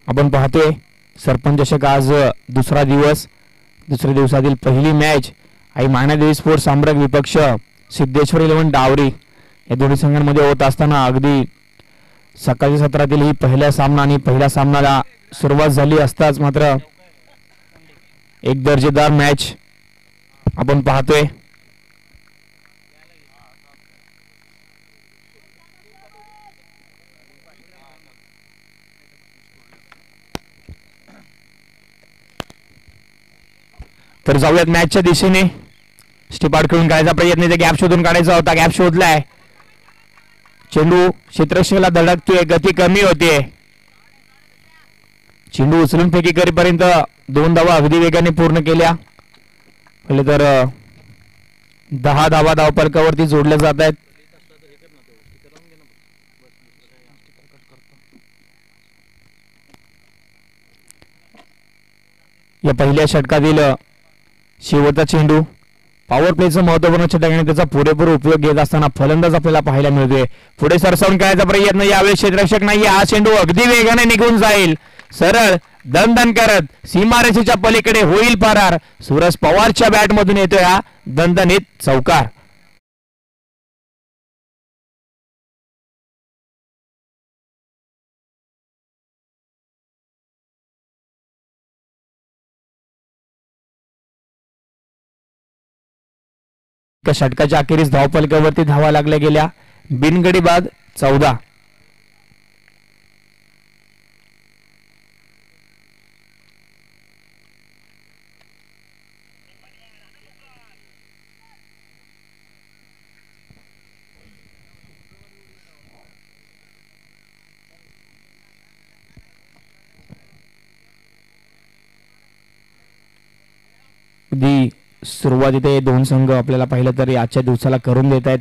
आपण पाहतोय सरपंच चषक आज दुसरा दिवस, दुसऱ्या दिवसातील पहिली मॅच आई मानादेवी स्पोर्ट्स साम्राज्य विपक्ष सिद्धेश्वर 11 डावरी या दोन्ही संघांमध्ये होत असताना अगदी सकाळच्या सत्रातील ही पहिला सामना आणि पहिल्या सामन्याला सुरुवात झाली असताच मात्र एक दर्जेदार मॅच आपण पाहतोय. तर जाऊयात मॅचच्या दिशेने. स्टिपार्ट खेळून काढायचा प्रयत्न, गॅप शोधून काढायचा होता, गॅप शोधलाय. चेंडू क्षेत्ररक्षकाला धडकतोय, गती कमी होते. चेंडू उचलून फेकी करेपर्यंत 2 धावा अगदी वेगाने पूर्ण केल्या. पहिले तर 10 धावा धावफलकावरती जोडल्या जात आहेत. या पहिल्या षटकातील शेवटचा चेंडू पॉवर प्लेचं महत्वपूर्ण षटक आणि त्याचा पुरेपूर उपयोग घेत असताना फलंदाज आपल्याला पाहायला मिळतोय. पुढे सरसावून खेळायचा प्रयत्न, यावेळी क्षेत्ररक्षक नाही. हा चेंडू अगदी वेगाने निघून जाईल, सरळ दणदण करत सीमारेषेच्या पलीकडे होईल फरार. सूरज पवारच्या बॅट मधून येतोय हा दणदणीत चौकार. षटकाच्या अखेरीस धावफलकावरती धावा लागल्या गेल्या. बिनगडी बाद 14. सुरुवातीत हे दोन संघ आपल्याला पाहिलं तर आजच्या दिवसाला करून देत आहेत.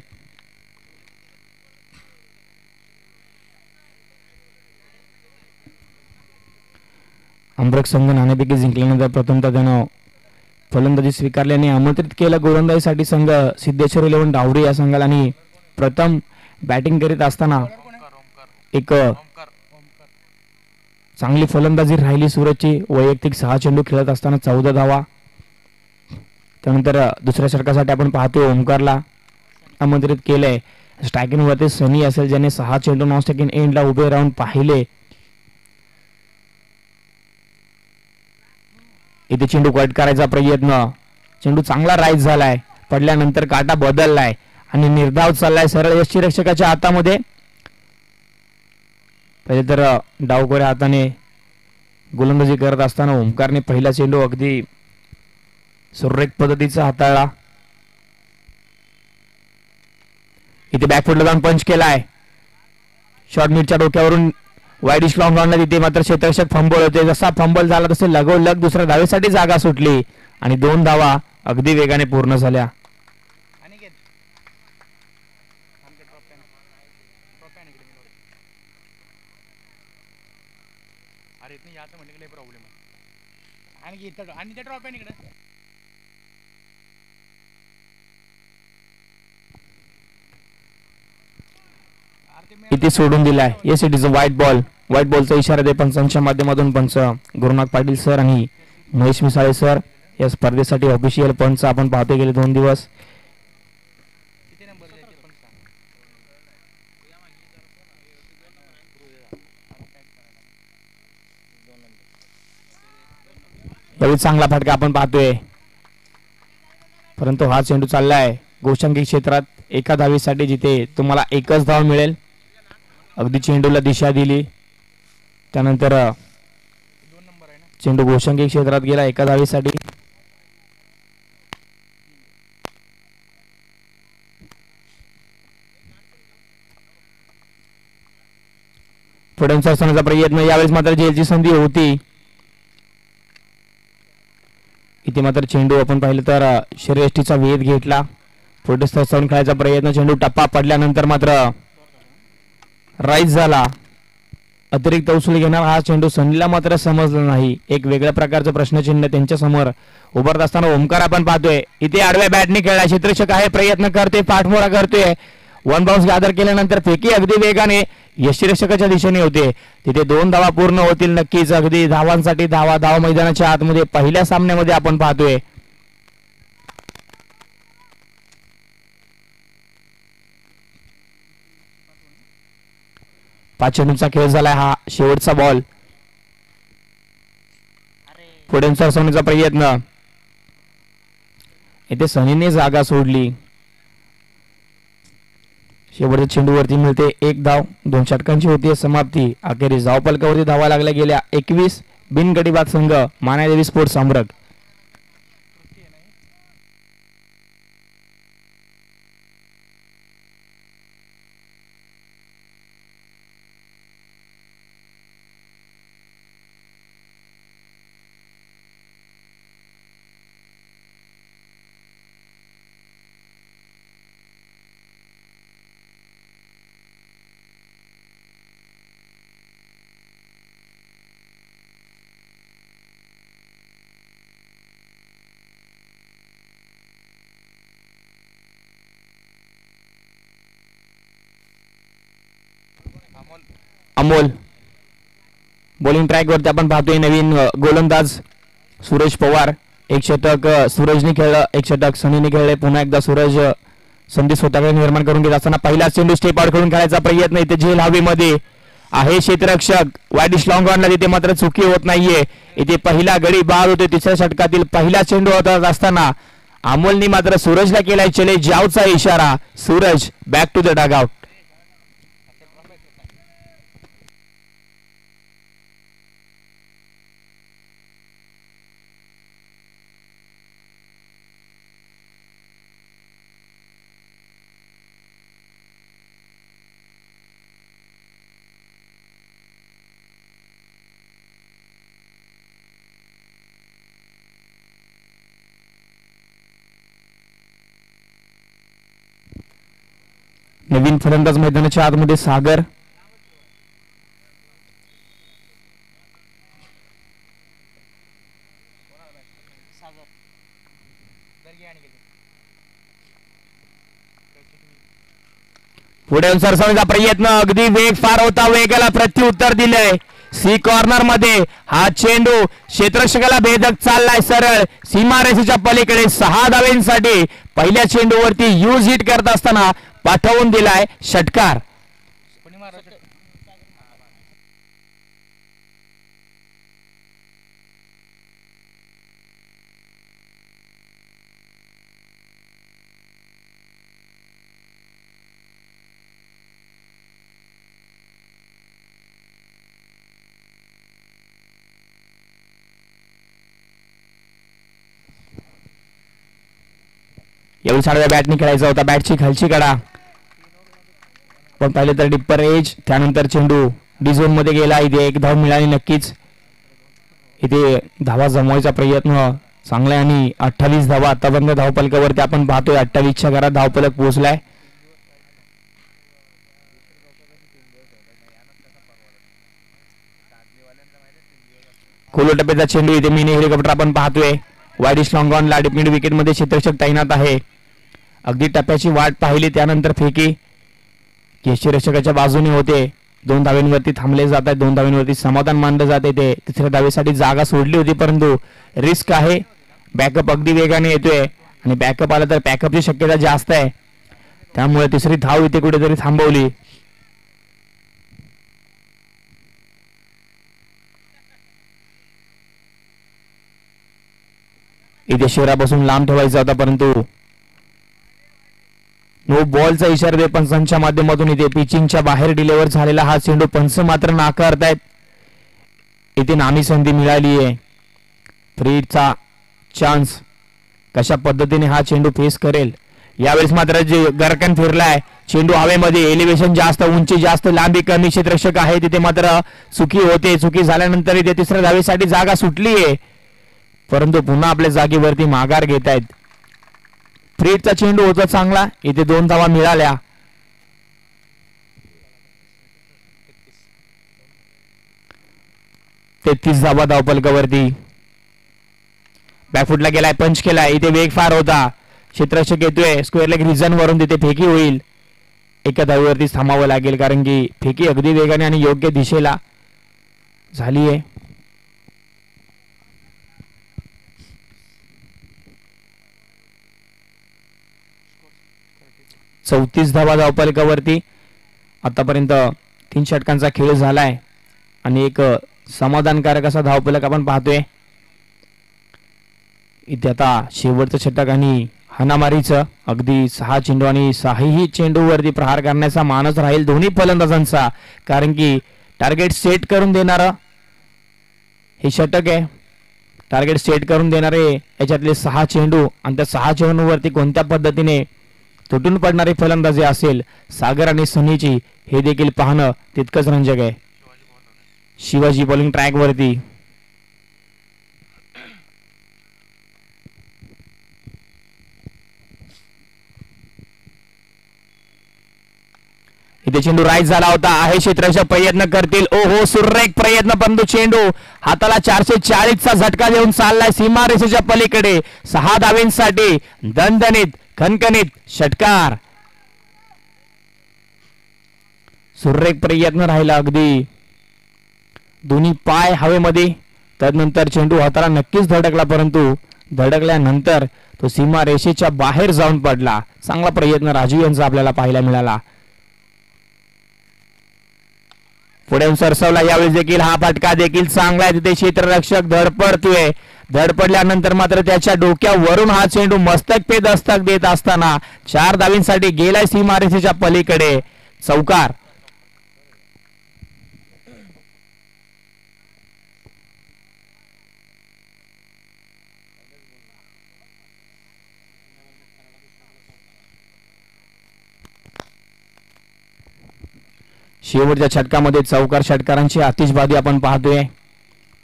अमृत संघ नाणेफेकी जिंकल्यानंतर प्रथमतः त्यानं फलंदाजी स्वीकारल्याने आमंत्रित केलं गोलंदाजीसाठी संघ सिद्धेश्वर 11 डावरी या संघाला. आणि प्रथम बॅटिंग करीत असताना एक चांगली फलंदाजी राहिली सूरजची. वैयक्तिक 6 चेंडू खेळत असताना 14 धावा. त्यानंतर दुसऱ्या षटकासाठी आपण पाहतोय ओमकारला आमंत्रित केलंय. स्ट्रायकिंग वरती सनी असेल ज्याने 6 चेंडू नॉन स्ट्रायकिंग एंडला उभे राहून पाहिले. इथे चेंडू कट करायचा प्रयत्न, चेंडू चांगला राईज झालाय, पडल्यानंतर काटा बदललाय आणि निर्धाव चाललाय सरळ यष्टीरक्षकाच्या हातामध्ये. पहिले तर डावखोऱ्या हाताने गोलंदाजी करत असताना ओमकारने पहिला चेंडू अगदी सुरेख पद्धतीचा हाताळला. इथे बॅकफुटला जाऊन पंच केलाय. शॉर्ट मिडच्या डोक्यावरून वाईडिश लॉंग ऑनला तिथे मात्र क्षेत्ररक्षक फंबल होते. जसा फंबल झाला तसे लगोलग दुसऱ्या धावेसाठी जागा सुटली आणि 2 धावा अगदी वेगाने पूर्ण झाल्या. इथे सोडून दिलाय. Yes it is a white ball. White बॉलचा इशारा दे पंचांच्या माध्यमातून पंच गुरुनाथ पाटील सर आणि महेश मिसाळे सर या स्पर्धेसाठी ऑफिशियल पंच आपण पाहतो गेले 2 दिवस. यावेळी चांगला फटका आपण पाहतोय, परंतु हा चेंडू चाललाय गोशांकी क्षेत्रात एका धावेसाठी जिथे तुम्हाला एकच धाव मिळेल. अगदी चेंडूला दिशा दिली, त्यानंतर चेंडू गोशांकी क्षेत्रात गेला एका धावेसाठी. पुढे सरसावण्याचा प्रयत्न, यावेळेस मात्र जेलची संधी होती. इथे मात्र चेंडू आपण पाहिलं तर शर्यष्टीचा वेध घेतला. पुढे सरसावून खेळायचा प्रयत्न, चेंडू टप्पा पडल्यानंतर मात्र राईज झाला. अतिरिक्त उसळी घेणार हा चेंडू सनीला मात्र समजला नाही. एक वेगळ्या प्रकारचं प्रश्नचिन्ह त्यांच्या समोर उभारत असताना ओमकार आपण पाहतोय. इथे आडव्या बॅटने खेळला, क्षेत्ररक्षक आहे, प्रयत्न करतोय, पाठमोरा करतोय. वन बाउन्स गॅदर केल्यानंतर फेकी अगदी वेगाने यष्टिरक्षकाच्या दिशेने होते. तिथे 2 धावा पूर्ण होतील नक्कीच. अगदी धावांसाठी धावा मैदानाच्या आतमध्ये पहिल्या सामन्यामध्ये आपण पाहतोय. पाच चेंडूचा खेळ झालाय. हा शेवटचा बॉल. पुढे सरसवण्याचा प्रयत्न. इथे सनीने जागा सोडली. शेवटच्या चेंडूवरती मिळते 1 धाव. 2 षटकांची होती समाप्ती. अखेरीस धावफलकावरती धावा लागल्या गेल्या 21. बिनगडीबाद संघ मानादेवी स्पोर्ट्स साम्रक. अमोल बॉलिंग ट्रॅक वरती आपण पाहतोय. नवीन गोलंदाज सूरज पवार. 1 षटक सूरजने खेळलं, 1 षटक सनीने खेळले. पुन्हा एकदा सूरज संधी स्वतःकडे निर्माण करून घेत असताना पहिला चेंडू स्टेप आउट करून खेळायचा प्रयत्न. इथे झेल हवेमध्ये आहे क्षेत्ररक्षक वाईडिश लॉंग ऑनला. तिथे मात्र चुकी होत नाहीये. इथे पहिला गडी बाद होते. तिसऱ्या षटकातील पहिला चेंडू होत असताना अमोलनी मात्र सूरजला केलाय चले जावचा इशारा. Suraj back to the dugout. नवीन फलंदाज मैदानाच्या आतमध्ये सागर. पुढे सरसावण्याचा प्रयत्न. अगदी वेग फार होता. वेगाला प्रत्युत्तर दिलंय. सी कॉर्नर मध्ये हा चेंडू क्षेत्ररक्षकाला भेदक चाललाय. सरळ सीमारेषेच्या पलीकडे 6 धावांसाठी पहिल्या चेंडूवरती यूज हिट करत असताना पाठवून दिलाय षटकार. यावेळी साडव्या बॅटने खेळायचा होता. बॅटची खालची कडा पण पाहिले तर डिप्पर एज. त्यानंतर चेंडू डी झोन मध्ये गेला. इथे 1 धाव मिळाली नक्कीच. इथे धावा जमवायचा प्रयत्न चांगला आणि 28 धावा आतापर्यंत धावफलकावरती आपण पाहतोय. 28च्या घरात धावफलक पोहोचलाय. कोलोटप्प्याचा चेंडू. इथे मिनी हेलिकॉप्टर आपण पाहतोय. वाईडिश लॉंग ऑन ला मिड विकेट मध्ये क्षेत्ररक्षक तैनात आहे. अगदी टप्प्याची वाट पाहिली त्यानंतर फेकी यष्टिरक्षकाच्या बाजूने होते. 2 धावेंवरती थांबले जात आहेत. 2 धावेंवरती समाधान मानलं जाते. ते तिसऱ्या धावेसाठी जागा सोडली होती परंतु रिस्क आहे. बॅकअप अगदी वेगाने येतोय आणि बॅकअप आला तर बॅकअपची शक्यता जास्त आहे. त्यामुळे तिसरी धाव इथे कुठेतरी थांबवली. इथे शहरापासून लांब ठेवायचा होता परंतु नो बॉलचा इशारा दे पंचांच्या माध्यमातून इथे पिचिंगच्या बाहेर डिलिव्हर झालेला हा चेंडू पंच मात्र नाकारतायत. इथे नामी संधी मिळाली आहे. फ्रीचा चान्स. कशा पद्धतीने हा चेंडू फेस करेल. यावेळेस मात्र जे गरकन फिरलाय. चेंडू हवेमध्ये. एलिव्हेशन जास्त, उंची जास्त, लांबी कमी. क्षेत्ररक्षक आहे तिथे मात्र चुकी होते. चुकी झाल्यानंतर इथे तिसऱ्या धावेसाठी जागा सुटली आहे परंतु पुन्हा आपल्या जागेवरती माघार घेत आहेत. फ्रीडचा चेंडू होता चांगला. इथे 2 धावा मिळाल्या. तेहतीस धावा धावफलकावरती. बॅकफुटला गेलाय. पंच केलाय. इथे वेग फार होता. क्षेत्ररक्षक येतोय. स्क्वेअर लेग रिजन वरून तिथे फेकी होईल. एका धावेवरती थांबावं लागेल, कारण की फेकी अगदी वेगाने आणि योग्य दिशेला झाली आहे. चौतीस धावा धावफलकावरती. आतापर्यंत 3 षटकांचा खेळ झालाय आणि एक समाधानकारक असा धावफलक आपण पाहतोय. इथे आता शेवटचं षटक आणि हाणामारीचं अगदी 6 चेंडू आणि 6ही चेंडूवरती प्रहार करण्याचा मानस राहील दोन्ही फलंदाजांचा, कारण की टार्गेट सेट करून देणारं हे षटक आहे. टार्गेट सेट करून देणारे याच्यातले 6 चेंडू आणि त्या 6 चेंडूवरती कोणत्या पद्धतीने तुटून पडणारी फलंदाजी असेल सागर आणि सनीची, हे देखील पाहणं तितकंच रंजक आहे. शिवाजी बॉलिंग ट्रॅक वरती. इथे चेंडू राईट झाला होता. आहे क्षेत्ररक्षक प्रयत्न करतील. ओहो, सुरेख प्रयत्न, परंतु चेंडू हाताला 440चा झटका देऊन चाललाय सीमारेषेच्या पलीकडे. 6 धावेंसाठी दणदणीत खणखणीत षटकार. सुरेख प्रयत्न राहिला अगदी, दोन्ही पाय हवेमध्ये. तदनंतर चेंडू हाताला नक्कीच धडकला, परंतु धडकल्यानंतर तो सीमारेषेच्या बाहेर जाऊन पडला. चांगला प्रयत्न राजीव यांचा आपल्याला पाहायला मिळाला. पुढे सरसवला. यावेळी देखील हा फटका देखील चांगला आहे. तिथे क्षेत्ररक्षक धडपडतोय. धडपडल्यानंतर मात्र त्याच्या डोक्यावरून हा चेंडू मस्तक पे दस्तक देत असताना 4 धावींसाठी गेलाय सीमारेषेच्या पलीकडे. चौकार. शेवटच्या षटकामध्ये चौकार षटकारांची आतिषबाजी आपण पाहतोय.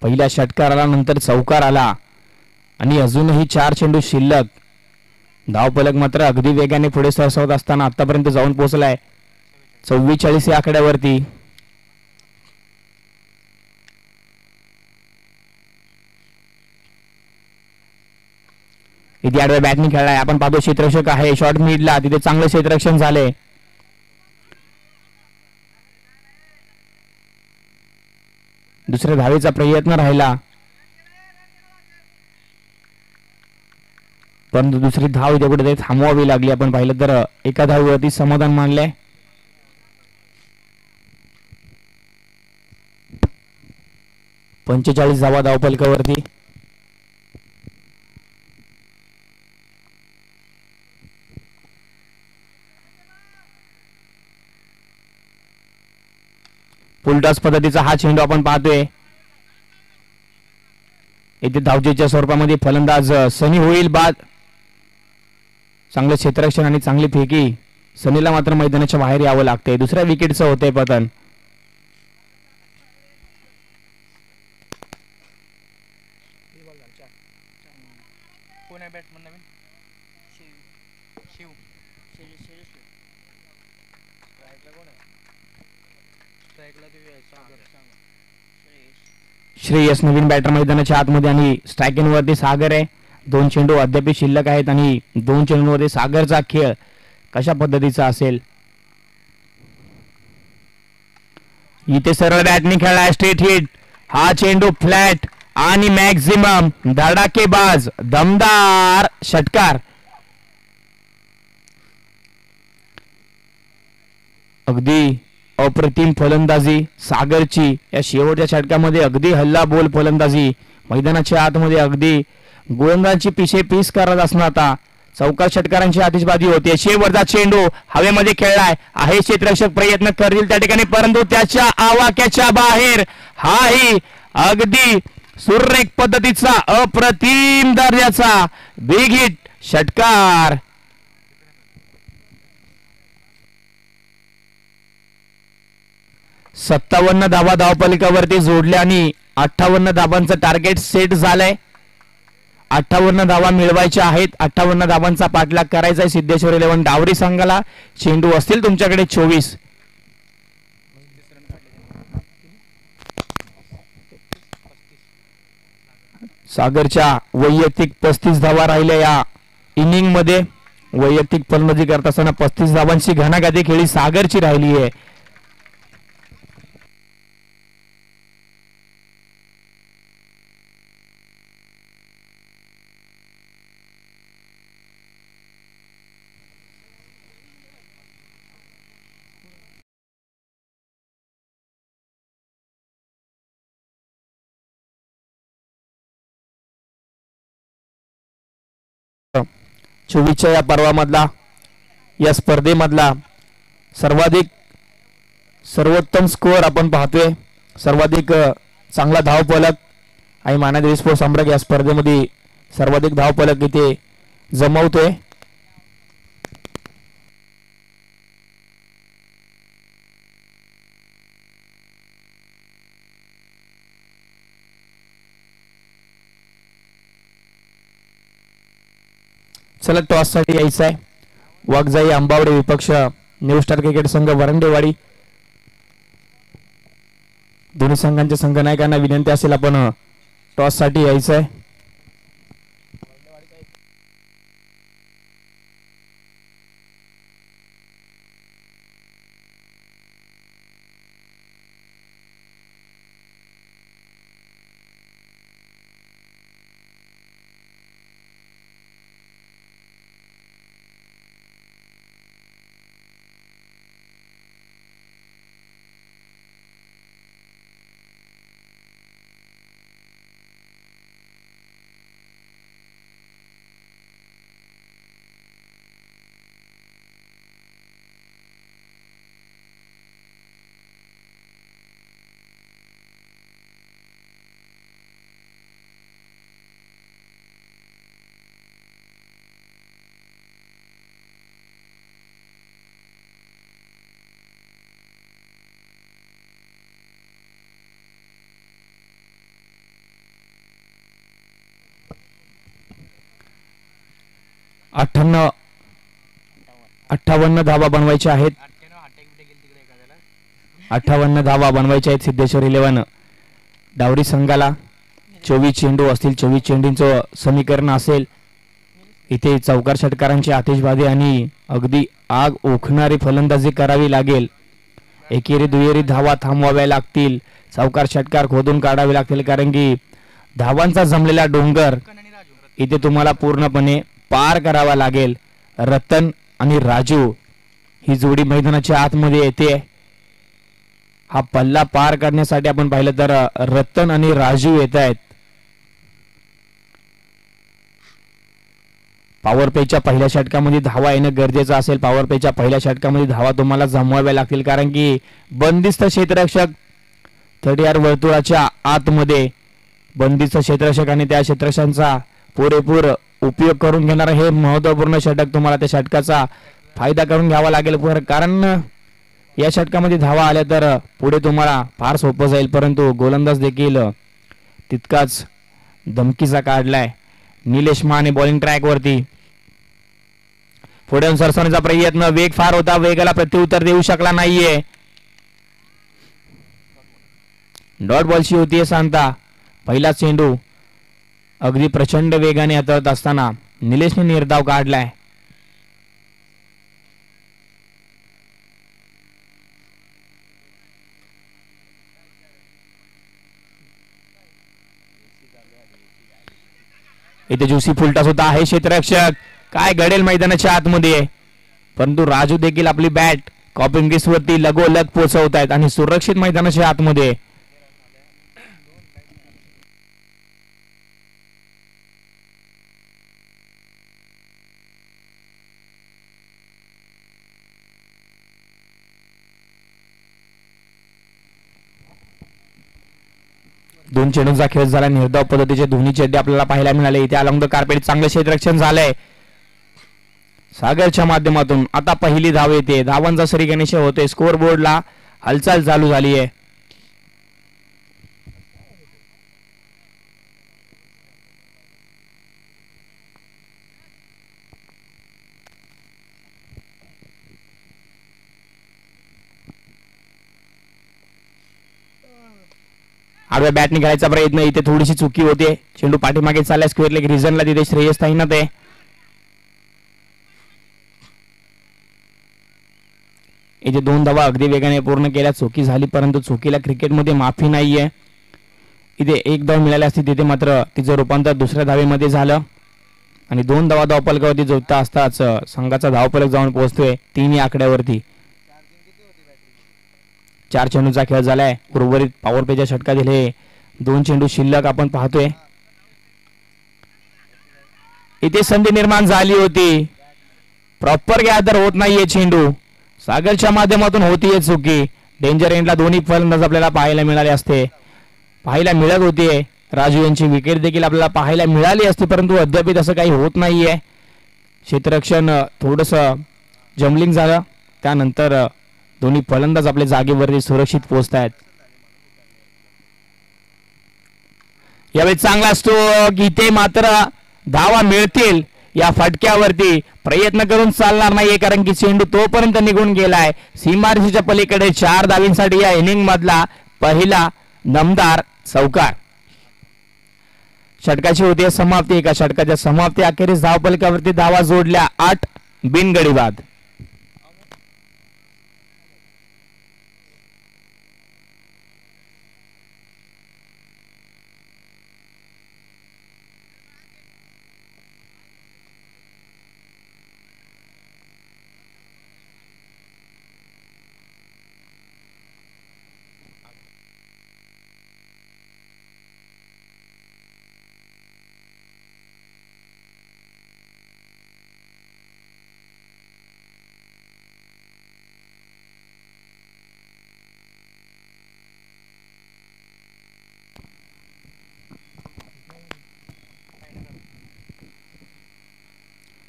पहिल्या षटकाराला नंतर चौकार आला आणि अजूनही 4 चेंडू शिल्लक. धावफलक मात्र अगदी वेगाने पुढे सरसवत असताना आतापर्यंत जाऊन पोहोचलाय 44 या आकड्यावरती. इथे आडव्या बॅटने खेळलाय. आपण पाहतो क्षेत्ररक्षक आहे शॉर्ट मिडला. तिथे चांगलं क्षेत्ररक्षण झाले. दुसऱ्या धावेचा प्रयत्न राहिला, परंतु दुसरी धाव इथे कुठे थांबवावी लागली. आपण पाहिलं तर एका धावेवरती समाधान मानलंय. पंचेचाळीस धावा धावफलकावरती. फुलटॉस पद्धतीचा हा चेंडू आपण पाहतोय. इथे धावचीच्या स्वरूपामध्ये फलंदाज सनी होईल बाद. चांगलं क्षेत्ररक्षण आणि चांगली फेकी. सनीला मात्र मैदानाच्या बाहेर यावं लागतंय. दुसऱ्या विकेटचं होतंय पतन. श्रेयस नवीन बॅटर मैदानाच्या आतमध्ये आणि स्ट्रायकिंग वरती सागर आहे. 2 चेंडू अद्याप शिल्लक आहेत आणि 2 चेंडूंवरती सागरचा खेळ कशा पद्धतीचा असेल. इथे सरळ बॅटने खेळलाय स्ट्रेट हिट. हा चेंडू फ्लॅट आणि मॅक्झिमम धडाकेबाज दमदार षटकार. अगदी अप्रतिम फलंदाजी सागरची या शेवटच्या षटकामध्ये. अगदी हल्ला बोल फलंदाजी. मैदानाच्या आतमध्ये अगदी गोलंदाजांची पिशे पीस करत असणार. आता चौकार षटकारांची आतिषबाजी होते. शेवटचा चेंडू हवेमध्ये खेळलाय. आहे क्षेत्ररक्षक प्रयत्न करतील त्या ठिकाणी, परंतु त्याच्या आवाक्याच्या बाहेर. हाही अगदी सुरेख पद्धतीचा अप्रतिम दर्जाचा बिग हिट षटकार. 57 धावा धावफलकावरती जोडल्या आणि 58 धावांचं टार्गेट सेट झालंय. 58 धावा मिळवायच्या आहेत. 58 धावांचा पाठलाग करायचा आहे सिद्धेश्वर 11 डावरी संघाला. चेंडू असतील तुमच्याकडे 24. सागरच्या वैयक्तिक 35 धावा राहिल्या या इनिंग मध्ये. वैयक्तिक फलंदाजी करत असताना 35 धावांची घणाघाती खेळी सागरची राहिली आहे. चोवीसच्या या पर्वामधला या स्पर्धेमधला सर्वोत्तम स्कोअर आपण पाहतोय. सर्वाधिक चांगला धावफलक आणि मानादेवी स्पोर्ट्स सम्राट या स्पर्धेमध्ये सर्वाधिक धावफलक इथे जमवतोय. चला टॉस साठी यायचं आहे. वाघजाई आंबावडे विपक्ष न्यू स्टार क्रिकेट संघ वरंडेवाडी. दोन्ही संघांच्या संघनायकांना विनंती असेल आपण टॉस साठी यायचं आहे. अठ्ठावन्न धावा बनवायच्या आहेत. 58 धावा बनवायच्या आहेत सिद्धेश्वर 11 डावरी संघाला. 24 चेंडू असतील. 24 चेंडूंचं समीकरण असेल. इथे चौकार षटकारांची आतिषबाजी आणि अगदी आग ओखणारी फलंदाजी करावी लागेल. एकेरी दुहेरी धावा थांबवाव्या लागतील. चौकार षटकार खोदून काढावे लागतील कारण की धावांचा जमलेला डोंगर इथे तुम्हाला पूर्णपणे पार करावा लागेल. रतन आणि राजू ही जोडी मैदानाच्या आतमध्ये येते. हा पल्ला पार करण्यासाठी आपण पाहिलं तर रतन आणि राजू येत आहेत. पॉवर प्लेच्या पहिल्या षटकामध्ये धावा येणं गरजेचं असेल. पॉवर प्लेच्या पहिल्या षटकामध्ये धावा तुम्हाला जमवाव्या लागतील कारण की बंदिस्त क्षेत्ररक्षक 30 वर्तुळाच्या आतमध्ये बंदिस्त क्षेत्ररक्षक आणि त्या क्षेत्ररक्षकांचा पुरेपूर उपयोग करून घेणार हे महत्वपूर्ण षटक. तुम्हाला त्या षटकाचा फायदा करून घ्यावा लागेल कारण या षटकामध्ये धावा आल्या तर पुढे तुम्हाला फार सोपं जाईल. परंतु गोलंदाज देखील तितकाच धमकीचा काढलाय. निलेश माने बॉलिंग ट्रॅक वरती पुढे सरसवण्याचा प्रयत्न. वेग फार होता. वेगाला प्रत्युत्तर देऊ शकला नाहीये. डॉट बॉलची होतीये सांगता. पहिला चेंडू अगदी प्रचंड वेगाने हाताळत असताना निलेशने निर्धाव काढलाय. इथे जुसी फुलटा सुद्धा आहे क्षेत्ररक्षक. काय घडेल मैदानाच्या आतमध्ये. परंतु राजू देखील आपली बॅट कॉपिंग ग्रीस वरती लगोलग पोहोचवत आहेत आणि सुरक्षित मैदानाच्या आतमध्ये. दोन चेंडूंचा खेळ झाला. निर्धाव पद्धतीचे दोन्ही चेंडे आपल्याला पाहायला मिळाले. इथे अलॉंग द कार्पेट चांगले क्षेत्ररक्षण झालंय सागरच्या माध्यमातून. आता पहिली धाव येते. धावांचा सरी गणेश होते. स्कोर बोर्डला हालचाल चालू झाली आहे. आडव्या बॅटने खेळायचा प्रयत्न. इथे थोडीशी चुकी होते. चेंडू पाठीमागे चालला. स्क्वेअर लेग रिझनला तिथे श्रेयस थाईनाथ आहे. इथे 2 धावा अगदी वेगाने पूर्ण केल्या. चुकी झाली परंतु चुकीला क्रिकेटमध्ये माफी नाहीये. इथे 1 धाव मिळाली असती तिथे मात्र तिचं रूपांतर दुसऱ्या धावेमध्ये झालं आणि 2 धावा धावफलकावरती जोडता असताच संघाचा धावफलक जाऊन पोहोचतोय 3 या आकड्यावरती. 4 चेंडूचा खेळ झालाय. उर्वरित पॉवर प्लेच्या षटकातील हे 2 चेंडू शिल्लक आपण पाहतोय. इथे संधी निर्माण झाली होती. प्रॉपर गॅदर होत नाहीये चेंडू. सागरच्या माध्यमातून होतीये चुकी. डेंजर एंडला दोन्ही फलंदाज आपल्याला पाहायला मिळाले असते, पाहायला मिळत होते. राजू यांची विकेट देखील आपल्याला पाहायला मिळाली असती परंतु अद्याप असं काही होत नाहीये. क्षेत्ररक्षण थोडस जम्बलिंग झालं. त्यानंतर दोन्ही फलंदाज आपल्या जागेवरती सुरक्षित पोहोचतायत. यावेळी चांगला स्ट्रोक. इथे मात्र धावा मिळतील या फटक्यावरती प्रयत्न करून चालणार नाहीये कारण की चेंडू तोपर्यंत निघून गेलाय. सीमारेषेच्या पलीकडे 4 धावींसाठी या इनिंग मधला पहिला दमदार चौकार. षटकाची होती समाप्ती. एका षटकाच्या समाप्ती अखेरीस धावफलकावरती धावा जोडल्या 8 बिनगडी बाद.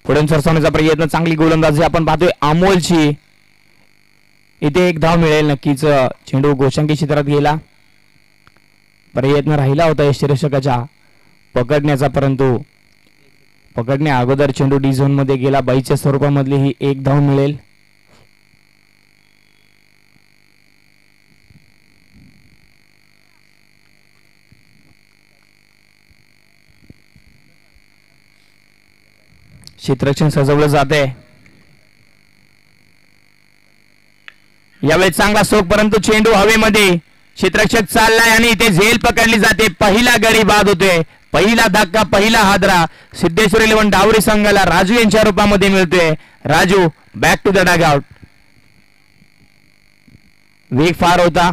पुढे सरसावण्याचा प्रयत्न. चांगली गोलंदाजी आपण पाहतोय अमोलची. इथे 1 धाव मिळेल नक्कीच. चेंडू गोशांकी क्षेत्रात गेला. प्रयत्न राहिला होता यष्टिरक्षकाच्या पकडण्याचा परंतु पकडण्या अगोदर चेंडू डी झोन मध्ये गेला. बाईच्या स्वरूपामधली ही 1 धाव मिळेल. क्षेत्ररक्षण सजवलं जाते. यावेळी चांगला स्ट्रोक परंतु चेंडू हवेमध्ये. क्षेत्ररक्षक चाललाय आणि इथे झेल पकडली जाते. पहिला गडी बाद होतोय. पहिला धक्का, पहिला हादरा सिद्धेश्वर 11 डावरी संघाला राजू यांच्या रूपामध्ये मिळतोय. Raju back to the dugout. वेग फार होता.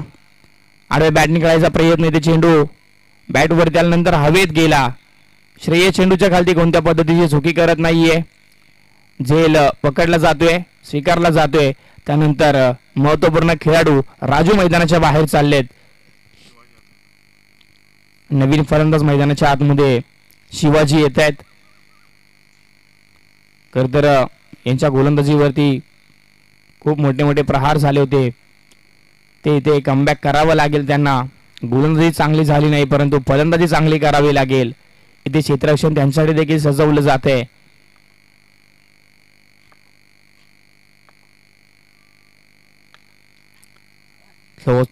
आडव्या बॅटने खेळायचा प्रयत्न. इथे चेंडू बॅट वरती आल्यानंतर हवेत गेला. श्रेय चेंडूच्या खालती कोणत्या पद्धतीची चुकी करत नाहीये. झेल पकडला जातोय, स्वीकारला जातोय. त्यानंतर महत्वपूर्ण खेळाडू राजू मैदानाच्या बाहेर चाललेत. नवीन फलंदाज मैदानाच्या आतमध्ये शिवाजी येत आहेत. खरं तर यांच्या गोलंदाजीवरती खूप मोठे मोठे प्रहार झाले होते. ते इथे कमबॅक करावं लागेल त्यांना. गोलंदाजी चांगली झाली नाही परंतु फलंदाजी चांगली करावी लागेल. इथे क्षेत्ररक्षण त्यांच्यासाठी देखील सजवलं जाते.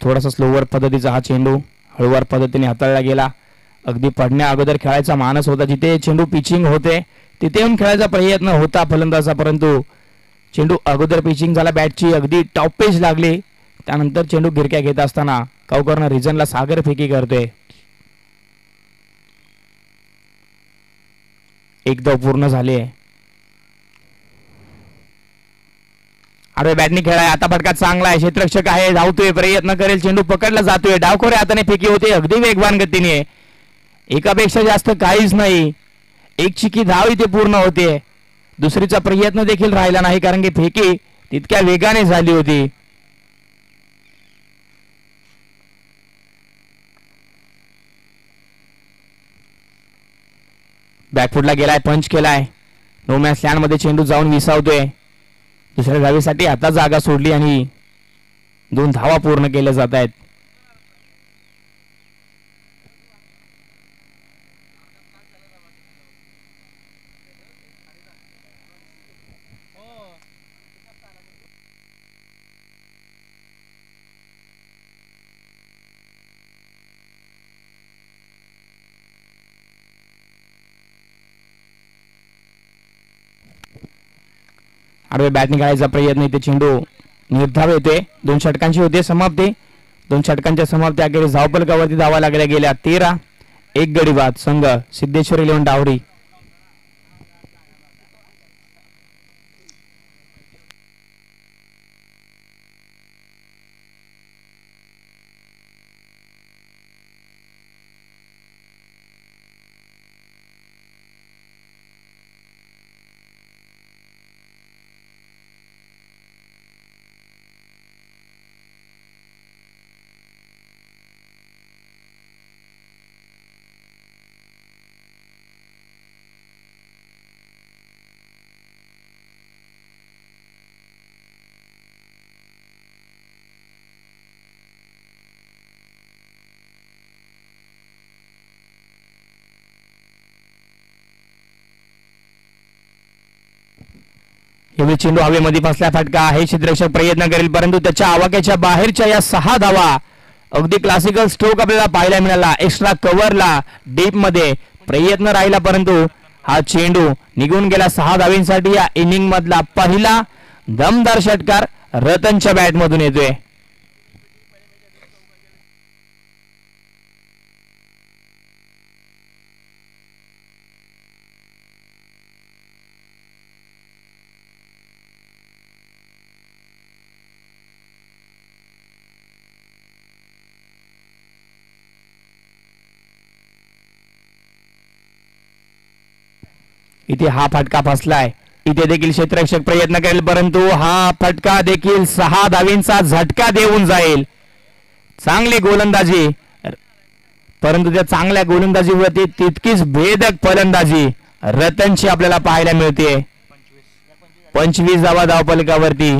थोडासा स्लोवर पद्धतीचा हा चेंडू हळूवार पद्धतीने हाताळला गेला. अगदी पडण्या अगोदर खेळायचा मानस होता. जिथे चेंडू पिचिंग होते तिथे येऊन खेळायचा प्रयत्न होता फलंदाजा परंतु चेंडू अगोदर पिचिंग झाला. बॅटची अगदी टॉपेज लागली. त्यानंतर चेंडू गिरक्या घेत असताना काउकरनं रिजनला सागर फेकी करतोय. 1 धाव पूर्ण झाली आहे. आडव्या बॅटने खेळाय. आता फटका चांगला आहे. क्षेत्ररक्षक आहे, धावतोय, प्रयत्न करेल. चेंडू पकडला जातोय. डावखोऱ्या हाताने फेकी होते. अगदी वेगवान गतीने. एकापेक्षा जास्त काहीच नाही. 1 चिकी धाव इथे पूर्ण होते. दुसरीचा प्रयत्न देखील राहिला नाही कारण की फेकी तितक्या वेगाने झाली होती. बॅकफुटला गेलाय, पंच केलाय. नो मॅच लँड मध्ये चेंडू जाऊन विसावतोय. दुसऱ्या धावेसाठी आता जागा सोडली आणि 2 धावा पूर्ण केल्या जात आहेत. आडव्या बॅटने खेळायचा प्रयत्न. इथे चेंडू निर्धाव येते. 2 षटकांची होते समाप्ती. 2 षटकांच्या समाप्ती अखेरीस धावफलकावरती धावा लागल्या गेल्या 13. 1 गडी बाद संघ सिद्धेश्वर इलेव्हन डावरी. एवढी चेंडू हवेमध्ये फसल्या फटका आहे. क्षेत्ररक्षक प्रयत्न करेल परंतु त्याच्या आवाक्याच्या बाहेरच्या या 6 धावा. अगदी क्लासिकल स्ट्रोक आपल्याला पाहायला मिळाला. एक्स्ट्रा कव्हरला डीप मध्ये प्रयत्न राहिला परंतु हा चेंडू निघून गेला. 6 धावींसाठी या इनिंग मधला पहिला दमदार षटकार रतनच्या बॅट मधून येतोय. इथे हा फटका फसलाय. इथे देखील क्षेत्ररक्षक प्रयत्न करेल परंतु हा फटका देखील 6 धावींचा झटका देऊन जाईल. चांगली गोलंदाजी परंतु त्या चांगल्या गोलंदाजीवरती तितकीच भेदक फलंदाजी रतनची आपल्याला पाहायला मिळते. 25 धावा धावफलकावरती.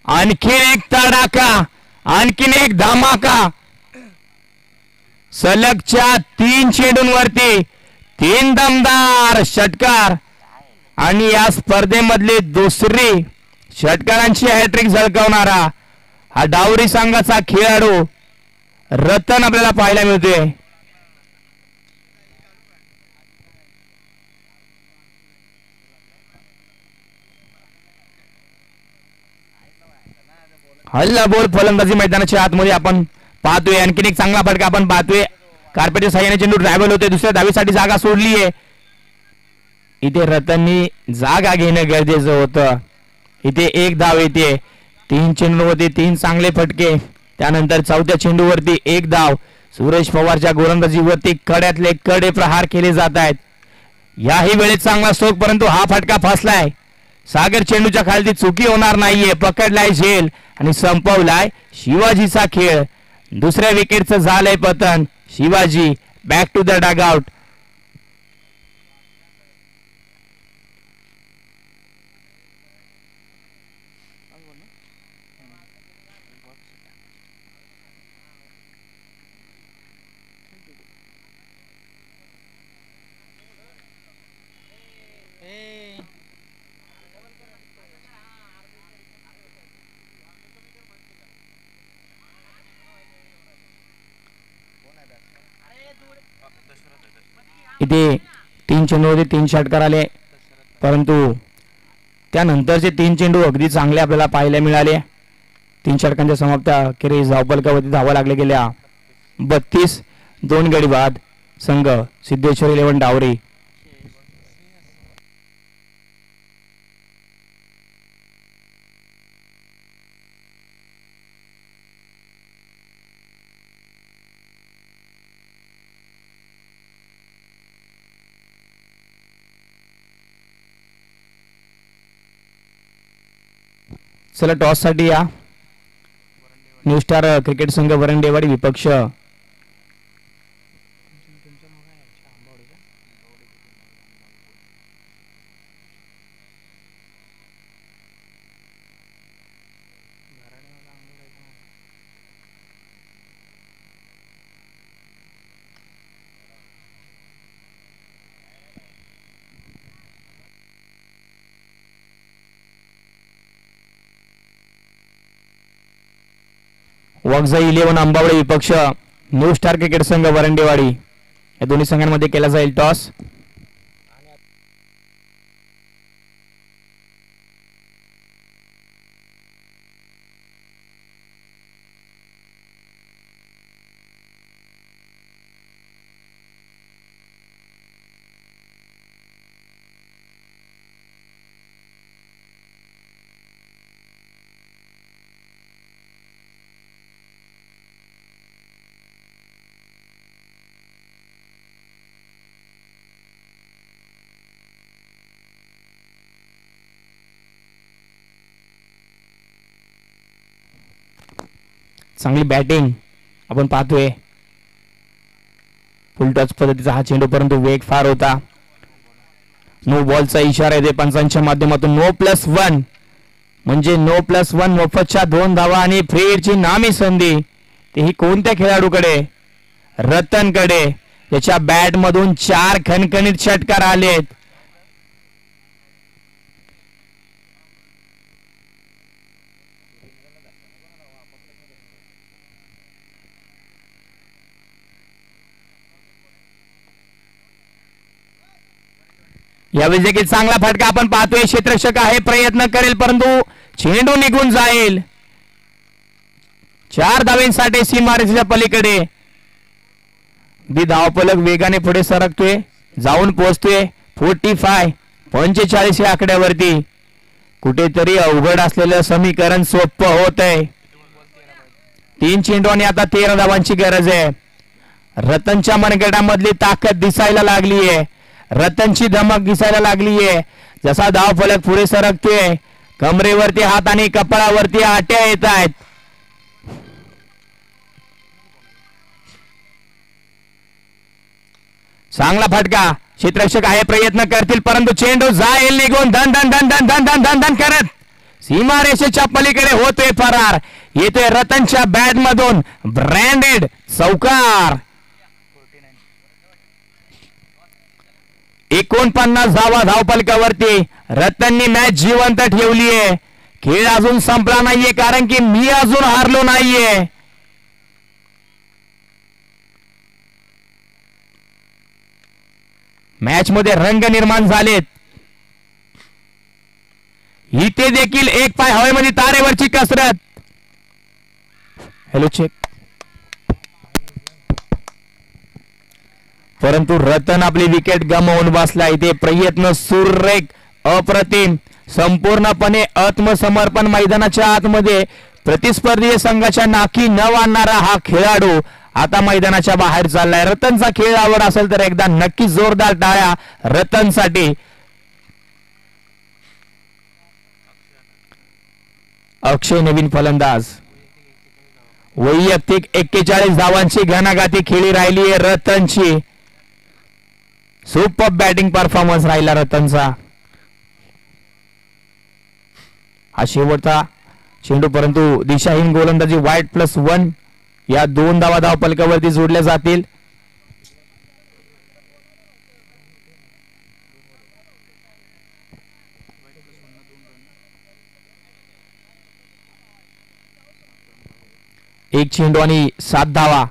आणखीन एक तडाखा, आणखीन एक धमाका. सलगच्या 3 चेंडूंवरती 3 दमदार षटकार आणि या स्पर्धेमधली दुसरी षटकारांची हॅट्रिक झळकावणारा हा डावरी संघाचा खेळाडू रतन आपल्याला पाहायला मिळतोय. हल्ला बोल फलंदाजी मैदानाच्या आतमध्ये आपण पाहतोय. आणखीन एक चांगला फटका आपण पाहतोय. कार्पेटच्या साह्याने चेंडू ड्रायव्हल होते. दुसऱ्या धावीसाठी जागा सोडली आहे. इथे रतननी जागा घेणं गरजेचं होतं. इथे 1 धाव येते. 3 चेंडूवरती 3 चांगले फटके. त्यानंतर 4थ्या चेंडूवरती 1 धाव. सुरेश पवारच्या गोलंदाजीवरती कड्यातले कडे प्रहार केले जात आहेत. याही वेळेत चांगला स्ट्रोक परंतु हा फटका फसलाय. सागर चेंडूच्या खाली चुकी होणार नाहीये. पकडलाय झेल आणि संपवलाय शिवाजीचा खेळ. दुसऱ्या विकेटचं झालंय पतन. Shivaji back to the dugout. इथे 3 चेंडूमध्ये 3 षटकार आले परंतु त्यानंतरचे 3 चेंडू अगदी चांगले आपल्याला पाहायला मिळाले. 3 षटकांच्या समाप्ती अखेरीस धावफलकावरती धावा लागल्या गेल्या 32. 2 गडी बाद संघ सिद्धेश्वर इलेव्हन डावरी. चला टॉस साठी या. न्यू स्टार क्रिकेट संघ वरंडेवाडी विपक्ष वक्झाई इलेव्हन अंबावडे विपक्ष न्यू स्टार क्रिकेट संघ वरंडेवाडी. या दोन्ही संघांमध्ये केला जाईल टॉस. चांगली बॅटिंग आपण पाहतोय. फुल टच पद्धतीचा हा चेंडू, परंतु वेग फार होता. नो बॉलचा इशारा येते पंचांच्या माध्यमातून. नो+1 म्हणजे नो+1 मोफतच्या 2 धावा आणि फ्री हिटची नामी संधी. तेही कोणत्या खेळाडूकडे? रतनकडे. त्याच्या बॅट मधून 4 खणखणीत षटकार आलेत. यावेळी देखील चांगला फटका आपण पाहतोय. क्षेत्ररक्षक आहे, प्रयत्न करेल परंतु चेंडू निघून जाईल. 4 धावेंसाठी सीमारेषेच्या पलीकडे. धावफलक वेगाने पुढे सरकतोय, जाऊन पोहोचतोय 45 या आकड्यावरती. कुठेतरी अवघड असलेलं समीकरण सोपं होत आहे. 3 चेंडू आणि आता 13 धावांची गरज आहे. रतनच्या मनगटामधली ताकद दिसायला लागली आहे. रतनची धमक दिसायला लागली आहे. जसा धावफलक पुढे सरकतोय, कमरेवरती हात आणि कपाळावरती आट्या येत आहेत. चांगला फटका. क्षेत्ररक्षक आहे, प्रयत्न करतील परंतु चेंडू जाईल निघून. धन धन धन धन धन धन धन धन करत सीमारेषेच्या पलीकडे होतोय फरार. येतोय रतनच्या बॅट मधून ब्रँडेड चौकार. 49 धावा धावफलकावरती. रतननी मॅच जिवंत ठेवली आहे. खेळ अजून संपला नाहीये, कारण की मी अजून हारलो नाहीये. मॅच मध्ये रंग निर्माण झालेत. इथे देखील एक पाय हवेमध्ये तारेवरची कसरत. Hello check. परंतु रतन आपली विकेट गमावून बसला. इथे प्रयत्न सुरेख, अप्रतिम, संपूर्णपणे आत्मसमर्पण. मैदानाच्या आतमध्ये प्रतिस्पर्धी संघाच्या नाकी न आणणारा हा खेळाडू आता मैदानाच्या बाहेर चाललाय. रतनचा खेळ आवड असेल तर एकदा नक्की जोरदार टाळ्या रतनसाठी. अक्षय नवीन फलंदाज. वैयक्तिक 41 धावांची घणाघाती खेळी राहिली आहे रतनची. सुपर बॅटिंग परफॉर्मन्स राहिला रतनचा. हा शेवटचा चेंडू, परंतु दिशाहीन गोलंदाजी. वाईट+1 या 2 धावा धावफलकावरती जोडल्या जातील. एक चेंडू आणि 7 धावा.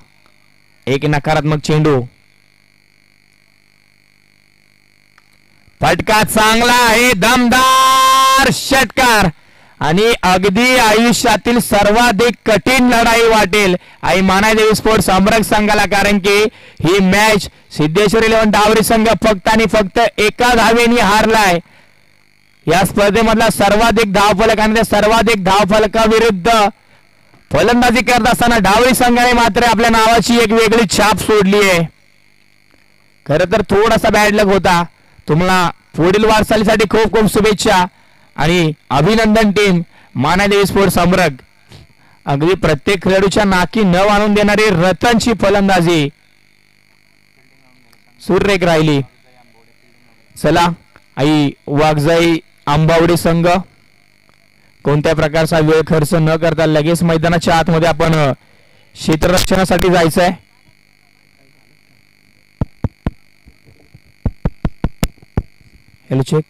एक नकारात्मक चेंडू. फटका चांगला आहे, दमदार षटकार. आणि अगदी आयुष्यातील सर्वाधिक कठीण लढाई वाटेल आई मानादेवी स्पोर्ट्स अमरक संघाला, कारण की ही मॅच सिद्धेश्वर 11 डावरी संघ फक्त आणि फक्त 1 धावेने हारलाय. या स्पर्धेमधला सर्वाधिक धावफलक आणि सर्वाधिक धावफलकाविरुद्ध फलंदाजी करत असताना डावरी संघाने मात्र आपल्या नावाची एक वेगळी छाप सोडली आहे. खरं तर थोडासा बॅड लक होता. तुम्हाला पुढील वाटचालीसाठी खूप खूप शुभेच्छा आणि अभिनंदन टीम मानादेवी स्पोर्ट्स अमरक. अगदी प्रत्येक खेळाडूच्या नाकी न आणून देणारी रतनची फलंदाजी सुरेख राहिली. चला आई वाघजाई आंबावडे संघ कोणत्या प्रकारचा वेळ खर्च न करता लगेच मैदानाच्या आतमध्ये आपण क्षेत्ररक्षणासाठी जायचंय. Hello check.